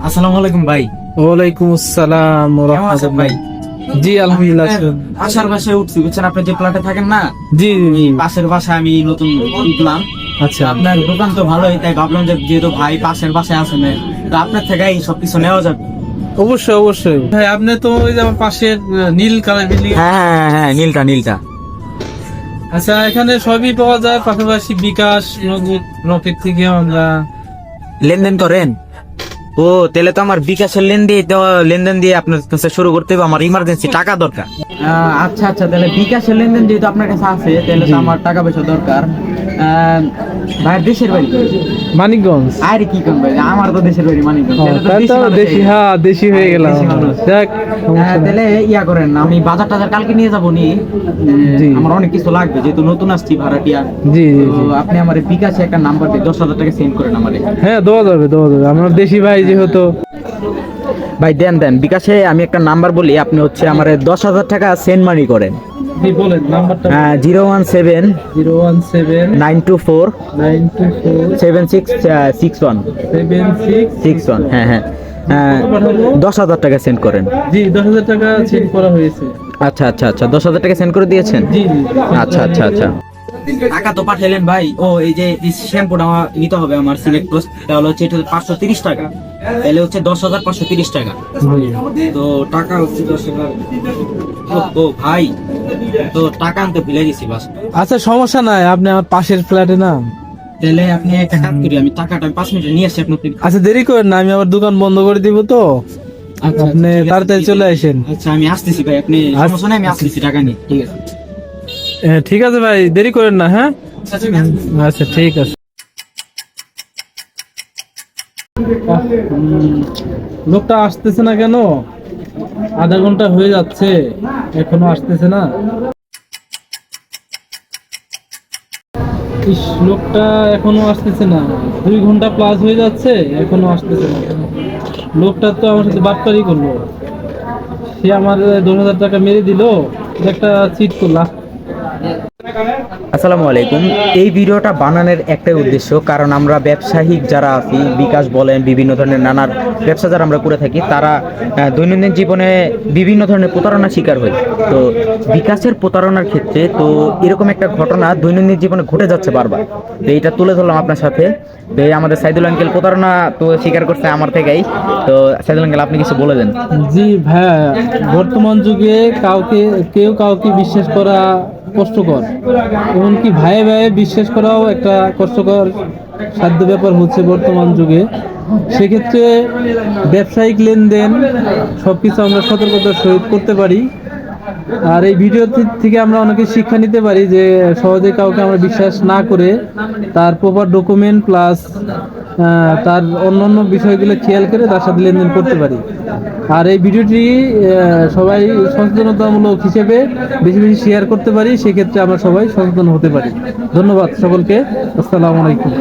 আসসালামু আলাইকুম ভাই। ওয়ালাইকুম আসসালাম ওয়া কেমন আছেন ভাই? রাহমাতুল্লাহ। জি আলহামদুলিল্লাহ। পাশের বাসায় উঠছি বুঝছেন, আপনি যে ফ্ল্যাটে থাকেন না, জি জি। পাশের বাসায় আমি নতুন উঠলাম। আচ্ছা আপনার দোকান তো ভালোই, তাই ভাবলাম যে যেহেতু ভাই পাশের বাসায় আছেন, তো আপনার থেকে এই সবকিছু নেওয়া যাবে। অবশ্যই অবশ্যই ভাই, আপনি তো ওই যে আমার পাশের নীল কালার বিল্ডিং। হ্যাঁ, নীলটা নীলটা। আচ্ছা, এখানে সবই পাওয়া যায়, পাশাপাশি বিকাশ নগদ রকেট থেকে আমরা লেনদেন করেন? ও তাহলে তো আমার বিকাশের লেনদেন দিয়ে আপনার কাছে শুরু করতে হবে, আমার ইমার্জেন্সি টাকা দরকার। আচ্ছা আচ্ছা, তাহলে বিকাশের লেনদেন যেহেতু আপনার কাছে আছে, তাহলে তো আমার টাকা পয়সা দরকার। ভাই দেশের বাড়ি মানিকগঞ্জ। আরে কি করবো, আমার তো দেশের বাড়ি মানিকগঞ্জ। তাহলে তো তাই তো দেশি মানুষ দেশি, এই। হ্যাঁ দেশি হয়ে গেলাম। দেশি মানুষ। যাক, সমস্যা নাই। তাহলে ইয়া করেন, আমি বাজার টাজার কালকে নিয়ে যাবো নি। জি। আমার অনেক কিছু লাগবে, যেহেতু নতুন আসছি ভাড়াটিয়া। জি জি তো জি। আপনি আমার বিকাশে একটা নাম্বার দিয়ে 10,000 টাকা সেন্ড করেন আমারে। হ্যাঁ, দেওয়া যাবে দেওয়া যাবে, আমার দেশি ভাই যেহেতু। ভাই দেন বিকাশে আমি একটা নাম্বার বলি, আপনি হচ্ছে আমার 10,000 টাকা সেন্ড মানি করেন। জি বলেন নাম্বারটা। 017 017 924 924 7661 7661। হ্যাঁ। 10,000 টাকা সেন্ড করেন। জি, 10,000 টাকা সেন্ড করা হয়েছে। আচ্ছা 10,000 টাকা সেন্ড করে দিয়েছেন। জি জি। আচ্ছা। টাকা তো পাঠাইলেন ভাই। ও এই যে শ্যাম্পুটা আমার নিতে হবে, আমার সিলেক্ট প্লাস, তাহলে হচ্ছে এটা 530 টাকা, তাহলে হচ্ছে 10,530 টাকা। তো টাকা হচ্ছে 10,000। ও ভাই, তো টাকা আনতে ভুলে গেছি বাস। আচ্ছা, সমস্যা নাই, আপনি আমার পাশের ফ্ল্যাটে না। তাহলে আপনি একটা কাজ করি, আমি টাকাটা 5 মিনিটে নিয়ে আসি আপনার। আচ্ছা, দেরি করেন না, আমি আবার দোকান বন্ধ করে দিব তো। আচ্ছা, আপনি ঠিক আছে, তাড়াতাড়ি চলে আসেন। আচ্ছা আমি আসতেছি ভাই, আপনি সমস্যা নেই, আমি আসতেছি টাকা নিয়ে। ঠিক আছে। ঠিক আছে ভাই, দেরি করেন না। হ্যাঁ আচ্ছা, ঠিক আছে। লোকটা আসতেছে না কেন? আধা ঘন্টা হয়ে যাচ্ছে, এখনো আসতেছে না। ইস, লোকটা এখনো আসতেছে না, 2 ঘন্টা প্লাস হয়ে যাচ্ছে, এখনো আসতেছে না। লোকটা তো আমার সাথে বাটপারি করলো, সে আমার 10,000 টাকা মেরে দিল, এটা একটা চিট করলাম। আসসালামু আলাইকুম। এই ভিডিওটা বানানোর একটাই উদ্দেশ্য, কারণ আমরা ব্যবসায়িক যারা আছি, বিকাশ বলেন, বিভিন্ন ধরনের নানার ব্যবসা যারা আমরা করে থাকি, তারা দৈনন্দিন জীবনে বিভিন্ন ধরনের প্রতারণার শিকার হই। তো বিকাশের প্রতারণার ক্ষেত্রে তো এরকম একটা ঘটনা দৈনন্দিন জীবনে ঘটে যাচ্ছে বারবার। তো এইটা তুলে ধরলাম আপনার সাথে। তো এই আমাদের সাইদুল আঙ্কেল প্রতারণা তো স্বীকার করছে আমার থেকেই। তো সাইদুল আঙ্কেল, আপনি কিছু বলে দেন। জি ভাইয়া, বর্তমান যুগে কেউ কাউকে বিশ্বাস করা কষ্টকর, এমনকি ভাইয়ে ভাইয়ে বিশ্বাস করাও একটা কষ্টকর সাধ্য ব্যাপার হচ্ছে বর্তমান যুগে। সেক্ষেত্রে ব্যবসায়িক লেনদেন সবকিছু আমরা সতর্কতার সহিত করতে পারি। আর এই ভিডিও থেকে আমরা অনেকে শিক্ষা নিতে পারি যে সহজে কাউকে আমরা বিশ্বাস না করে তার প্রপার ডকুমেন্ট প্লাস তার অন্যান্য বিষয়গুলো খেয়াল করে তার সাথে লেনদেন করতে পারি। আর এই ভিডিওটি সবাই সচেতনতামূলক হিসেবে বেশি বেশি শেয়ার করতে পারি, সেক্ষেত্রে আমরা সবাই সচেতন হতে পারি। ধন্যবাদ সকলকে। আসসালামু আলাইকুম।